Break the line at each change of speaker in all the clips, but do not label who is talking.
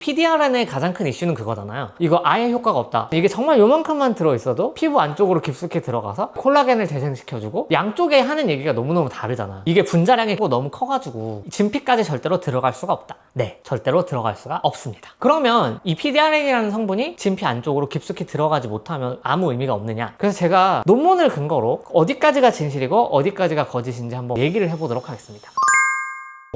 PDRN의 가장 큰 이슈는 그거잖아요. 이거 아예 효과가 없다. 이게 정말 요만큼만 들어있어도 피부 안쪽으로 깊숙이 들어가서 콜라겐을 재생시켜주고, 양쪽에 하는 얘기가 너무너무 다르잖아. 이게 분자량이 너무 커가지고 진피까지 절대로 들어갈 수가 없다. 네, 절대로 들어갈 수가 없습니다. 그러면 이 PDRN이라는 성분이 진피 안쪽으로 깊숙이 들어가지 못하면 아무 의미가 없느냐? 그래서 제가 논문을 근거로 어디까지가 진실이고 어디까지가 거짓인지 한번 얘기를 해보도록 하겠습니다.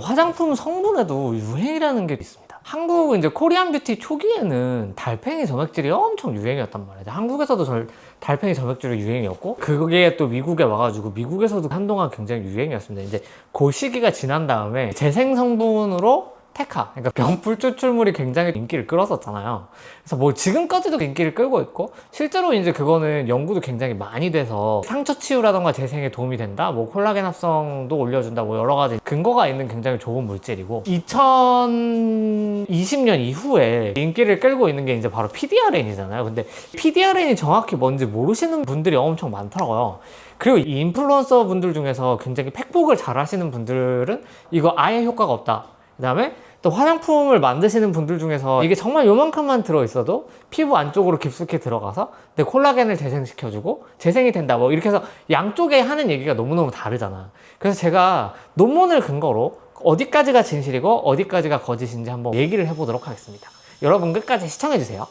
화장품 성분에도 유행이라는 게 있습니다. 한국 이제 코리안 뷰티 초기에는 달팽이 점액질이 엄청 유행이었단 말이에요. 한국에서도 달팽이 점액질이 유행이었고, 그게 또 미국에 와가지고 미국에서도 한동안 굉장히 유행이었습니다. 이제 그 시기가 지난 다음에 재생 성분으로 테카, 그러니까 병풀 추출물이 굉장히 인기를 끌었었잖아요. 그래서 뭐 지금까지도 인기를 끌고 있고, 실제로 이제 그거는 연구도 굉장히 많이 돼서 상처 치유라던가 재생에 도움이 된다, 뭐 콜라겐 합성도 올려준다, 뭐 여러 가지 근거가 있는 굉장히 좋은 물질이고, 2020년 이후에 인기를 끌고 있는 게 이제 바로 PDRN이잖아요. 근데 PDRN이 정확히 뭔지 모르시는 분들이 엄청 많더라고요. 그리고 이 인플루언서 분들 중에서 굉장히 팩복을 잘 하시는 분들은 이거 아예 효과가 없다. 그 다음에 또 화장품을 만드시는 분들 중에서 이게 정말 요만큼만 들어있어도 피부 안쪽으로 깊숙이 들어가서 내 콜라겐을 재생시켜주고 재생이 된다, 뭐 이렇게 해서 양쪽에 하는 얘기가 너무너무 다르잖아. 그래서 제가 논문을 근거로 어디까지가 진실이고 어디까지가 거짓인지 한번 얘기를 해보도록 하겠습니다. 여러분 끝까지 시청해주세요.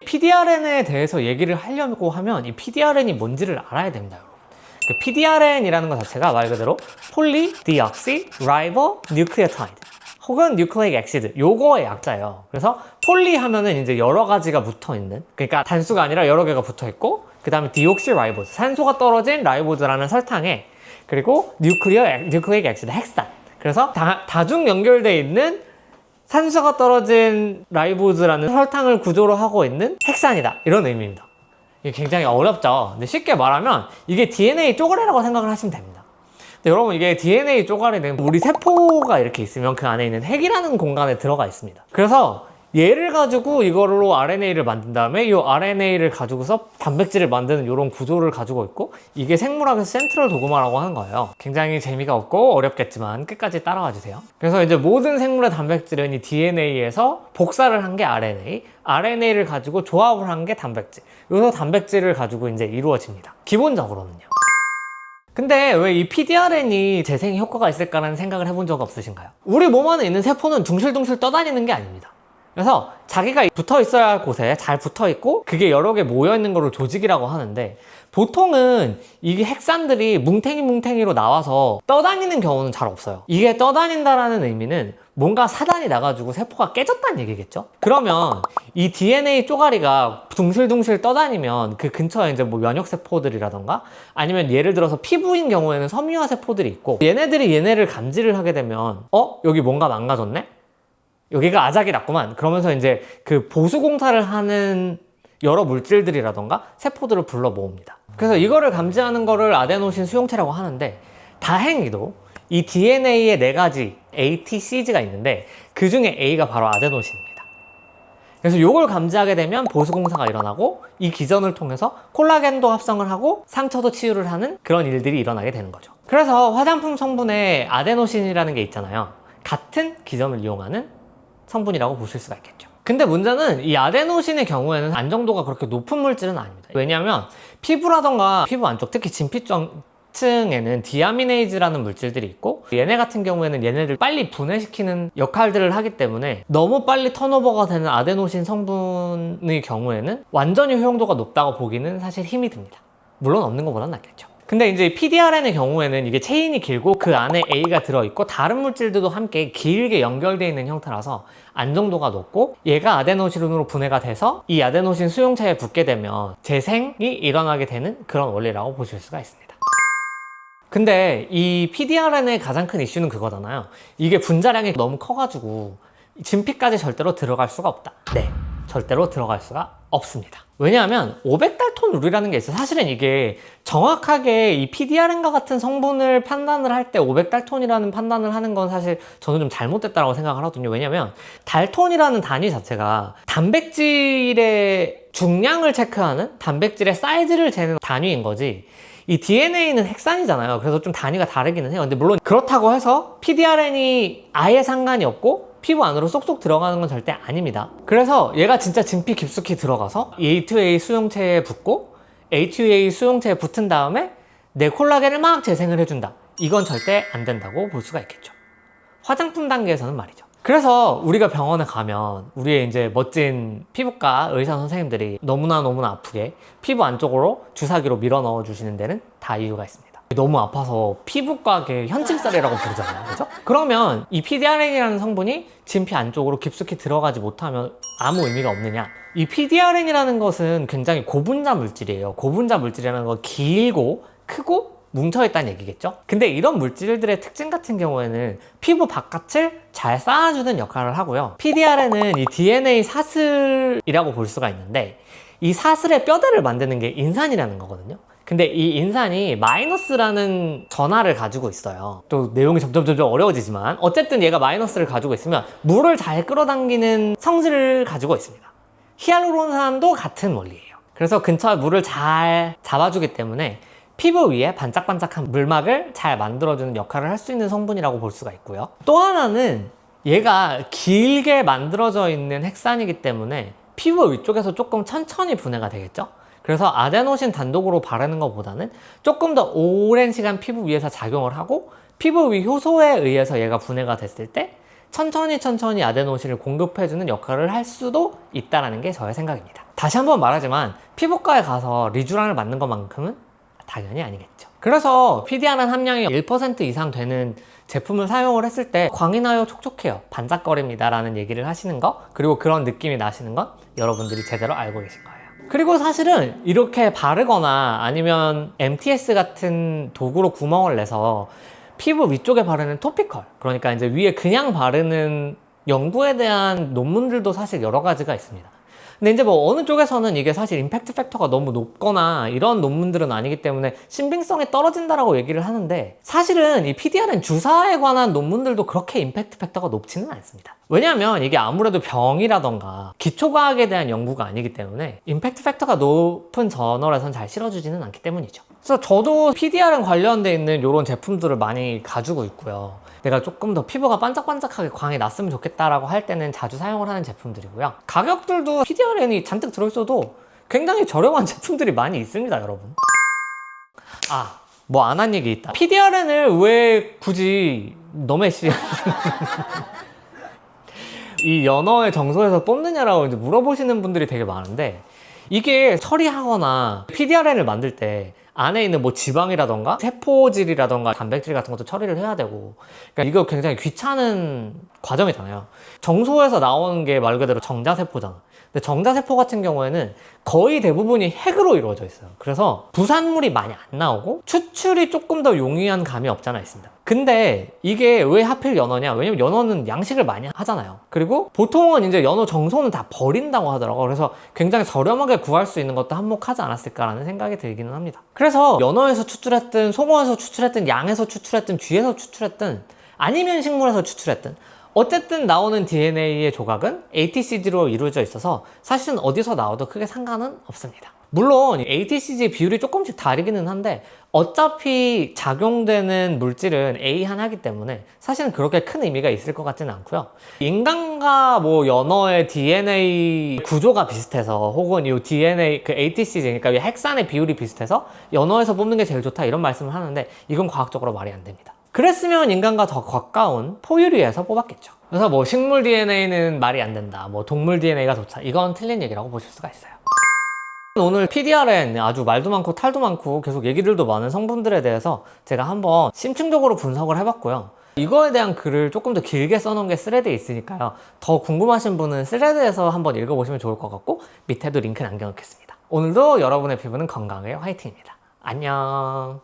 PDRN에 대해서 얘기를 하려고 하면 이 PDRN이 뭔지를 알아야 됩니다, 여러분. PDRN이라는 것 자체가 말 그대로 폴리디옥시라이보뉴클리오타이드 혹은 뉴클레이크 엑시드, 요거의 약자예요. 그래서 폴리 하면은 이제 여러 가지가 붙어 있는, 그러니까 단수가 아니라 여러 개가 붙어 있고, 그 다음에 디옥시라이보즈, 산소가 떨어진 라이보즈라는 설탕에, 그리고 뉴클레이크 엑시드, 핵산. 그래서 다중 연결되어 있는 산소가 떨어진 라이보즈라는 설탕을 구조로 하고 있는 핵산이다, 이런 의미입니다. 이게 굉장히 어렵죠. 근데 쉽게 말하면 이게 DNA 쪼가리라고 생각을 하시면 됩니다. 근데 여러분, 이게 DNA 쪼가리는 우리 세포가 이렇게 있으면 그 안에 있는 핵이라는 공간에 들어가 있습니다. 그래서 얘를 가지고 이걸로 RNA를 만든 다음에 이 RNA를 가지고서 단백질을 만드는 이런 구조를 가지고 있고, 이게 생물학에서 센트럴 도그마라고 하는 거예요. 굉장히 재미가 없고 어렵겠지만 끝까지 따라와 주세요. 그래서 이제 모든 생물의 단백질은 이 DNA에서 복사를 한 게 RNA를 가지고 조합을 한 게 단백질. 여기서 단백질을 가지고 이제 이루어집니다, 기본적으로는요. 근데 왜 이 PDRN이 재생에 효과가 있을까라는 생각을 해본 적 없으신가요? 우리 몸 안에 있는 세포는 둥실둥실 떠다니는 게 아닙니다. 그래서 자기가 붙어 있어야 할 곳에 잘 붙어 있고, 그게 여러 개 모여 있는 거를 조직이라고 하는데, 보통은 이게 핵산들이 뭉탱이로 나와서 떠다니는 경우는 잘 없어요. 이게 떠다닌다라는 의미는 뭔가 사단이 나가지고 세포가 깨졌다는 얘기겠죠? 그러면 이 DNA 쪼가리가 둥실둥실 떠다니면 그 근처에 이제 뭐 면역세포들이라던가, 아니면 예를 들어서 피부인 경우에는 섬유화 세포들이 있고, 얘네들이 얘네를 감지를 하게 되면 여기 뭔가 망가졌네? 여기가 아작이 났구만. 그러면서 이제 그 보수공사를 하는 여러 물질들이라던가 세포들을 불러 모읍니다. 그래서 이거를 감지하는 거를 아데노신 수용체라고 하는데, 다행히도 이 DNA에 4가지 ATCG가 있는데 그 중에 A가 바로 아데노신입니다. 그래서 이걸 감지하게 되면 보수공사가 일어나고, 이 기전을 통해서 콜라겐도 합성을 하고 상처도 치유를 하는 그런 일들이 일어나게 되는 거죠. 그래서 화장품 성분에 아데노신이라는 게 있잖아요. 같은 기전을 이용하는 성분이라고 보실 수가 있겠죠. 근데 문제는 이 아데노신의 경우에는 안정도가 그렇게 높은 물질은 아닙니다. 왜냐하면 피부라던가 피부 안쪽, 특히 진피층에는 디아미네이즈라는 물질들이 있고, 얘네 같은 경우에는 얘네를 빨리 분해시키는 역할들을 하기 때문에 너무 빨리 턴오버가 되는 아데노신 성분의 경우에는 완전히 효용도가 높다고 보기는 사실 힘이 듭니다. 물론 없는 것보다는 낫겠죠. 근데 이제 PDRN의 경우에는 이게 체인이 길고 그 안에 A가 들어있고 다른 물질들도 함께 길게 연결되어 있는 형태라서 안정도가 높고, 얘가 아데노신으로 분해가 돼서 이 아데노신 수용체에 붙게 되면 재생이 일어나게 되는 그런 원리라고 보실 수가 있습니다. 근데 이 PDRN의 가장 큰 이슈는 그거잖아요. 이게 분자량이 너무 커가지고 진피까지 절대로 들어갈 수가 없다. 네, 절대로 들어갈 수가 없습니다. 왜냐하면 500달톤 룰이라는 게 있어요. 사실은 이게 정확하게 이 PDRN과 같은 성분을 판단을 할 때 500달톤이라는 판단을 하는 건 사실 저는 좀 잘못됐다고 생각을 하거든요. 왜냐하면 달톤이라는 단위 자체가 단백질의 중량을 체크하는, 단백질의 사이즈를 재는 단위인 거지, 이 DNA는 핵산이잖아요. 그래서 좀 단위가 다르기는 해요. 근데 물론 그렇다고 해서 PDRN이 아예 상관이 없고 피부 안으로 쏙쏙 들어가는 건 절대 아닙니다. 그래서 얘가 진짜 진피 깊숙이 들어가서 A2A 수용체에 붙고 A2A 수용체에 붙은 다음에 내 콜라겐을 막 재생을 해준다. 이건 절대 안 된다고 볼 수가 있겠죠. 화장품 단계에서는 말이죠. 그래서 우리가 병원에 가면 우리의 이제 멋진 피부과 의사 선생님들이 너무나 아프게 피부 안쪽으로 주사기로 밀어 넣어 주시는 데는 다 이유가 있습니다. 너무 아파서 피부과계 현침살이라고 부르잖아요. 그죠? 그러면 이 PDRN이라는 성분이 진피 안쪽으로 깊숙이 들어가지 못하면 아무 의미가 없느냐? 이 PDRN이라는 것은 굉장히 고분자 물질이에요. 고분자 물질이라는 건 길고 크고 뭉쳐있다는 얘기겠죠? 근데 이런 물질들의 특징 같은 경우에는 피부 바깥을 잘 쌓아주는 역할을 하고요. PDRN은 이 DNA 사슬이라고 볼 수가 있는데 이 사슬의 뼈대를 만드는 게 인산이라는 거거든요. 근데 이 인산이 마이너스라는 전하를 가지고 있어요. 또 내용이 점점 어려워지지만 어쨌든 얘가 마이너스를 가지고 있으면 물을 잘 끌어당기는 성질을 가지고 있습니다. 히알루론산도 같은 원리예요. 그래서 근처에 물을 잘 잡아주기 때문에 피부 위에 반짝반짝한 물막을 잘 만들어주는 역할을 할 수 있는 성분이라고 볼 수가 있고요. 또 하나는 얘가 길게 만들어져 있는 핵산이기 때문에 피부 위쪽에서 조금 천천히 분해가 되겠죠? 그래서 아데노신 단독으로 바르는 것보다는 조금 더 오랜 시간 피부 위에서 작용을 하고 피부 위 효소에 의해서 얘가 분해가 됐을 때 천천히 아데노신을 공급해주는 역할을 할 수도 있다는 게 저의 생각입니다. 다시 한번 말하지만 피부과에 가서 리쥬란을 맞는 것만큼은 당연히 아니겠죠. 그래서 PDRN 함량이 1% 이상 되는 제품을 사용을 했을 때 광이 나요, 촉촉해요, 반짝거립니다 라는 얘기를 하시는 거, 그리고 그런 느낌이 나시는 건 여러분들이 제대로 알고 계신 거예요. 그리고 사실은 이렇게 바르거나 아니면 MTS 같은 도구로 구멍을 내서 피부 위쪽에 바르는 토피컬, 그러니까 이제 위에 그냥 바르는 연구에 대한 논문들도 사실 여러 가지가 있습니다. 근데 이제 뭐 어느 쪽에서는 이게 사실 임팩트 팩터가 너무 높거나 이런 논문들은 아니기 때문에 신빙성이 떨어진다라고 얘기를 하는데, 사실은 이 PDRN 주사에 관한 논문들도 그렇게 임팩트 팩터가 높지는 않습니다. 왜냐하면 이게 아무래도 병이라던가 기초과학에 대한 연구가 아니기 때문에 임팩트 팩터가 높은 저널에선 잘 실어주지는 않기 때문이죠. 그래서 저도 PDRN 관련돼 있는 이런 제품들을 많이 가지고 있고요. 내가 조금 더 피부가 반짝반짝하게 광이 났으면 좋겠다라고 할 때는 자주 사용을 하는 제품들이고요. 가격들도 PDRN이 잔뜩 들어있어도 굉장히 저렴한 제품들이 많이 있습니다, 여러분. 뭐 안 한 얘기 있다. PDRN을 왜 굳이 너메시 이 연어의 정소에서 뽑느냐라고 이제 물어보시는 분들이 되게 많은데, 이게 처리하거나 PDRN을 만들 때 안에 있는 뭐 지방이라던가 세포질이라던가 단백질 같은 것도 처리를 해야 되고, 그러니까 이거 굉장히 귀찮은 과정이잖아요. 정소에서 나오는 게 말 그대로 정자세포잖아. 근데 정자세포 같은 경우에는 거의 대부분이 핵으로 이루어져 있어요. 그래서 부산물이 많이 안 나오고 추출이 조금 더 용이한 감이 없잖아 있습니다. 근데 이게 왜 하필 연어냐? 왜냐면 연어는 양식을 많이 하잖아요. 그리고 보통은 이제 연어 정소는 다 버린다고 하더라고요. 그래서 굉장히 저렴하게 구할 수 있는 것도 한몫하지 않았을까라는 생각이 들기는 합니다. 그래서 연어에서 추출했든 송어에서 추출했든 양에서 추출했든 쥐에서 추출했든 아니면 식물에서 추출했든 어쨌든 나오는 DNA의 조각은 ATCG로 이루어져 있어서 사실은 어디서 나와도 크게 상관은 없습니다. 물론 ATCG 비율이 조금씩 다르기는 한데 어차피 작용되는 물질은 A 하나이기 때문에 사실은 그렇게 큰 의미가 있을 것 같지는 않고요. 인간과 뭐 연어의 DNA 구조가 비슷해서, 혹은 이 DNA 그 ATCG, 그러니까 핵산의 비율이 비슷해서 연어에서 뽑는 게 제일 좋다 이런 말씀을 하는데 이건 과학적으로 말이 안 됩니다. 그랬으면 인간과 더 가까운 포유류에서 뽑았겠죠. 그래서 뭐 식물 DNA는 말이 안 된다, 뭐 동물 DNA가 좋다, 이건 틀린 얘기라고 보실 수가 있어요. 오늘 PDRN 아주 말도 많고 탈도 많고 계속 얘기들도 많은 성분들에 대해서 제가 한번 심층적으로 분석을 해봤고요. 이거에 대한 글을 조금 더 길게 써놓은 게 스레드에 있으니까요. 더 궁금하신 분은 스레드에서 한번 읽어보시면 좋을 것 같고 밑에도 링크 남겨놓겠습니다. 오늘도 여러분의 피부는 건강해요. 화이팅입니다. 안녕.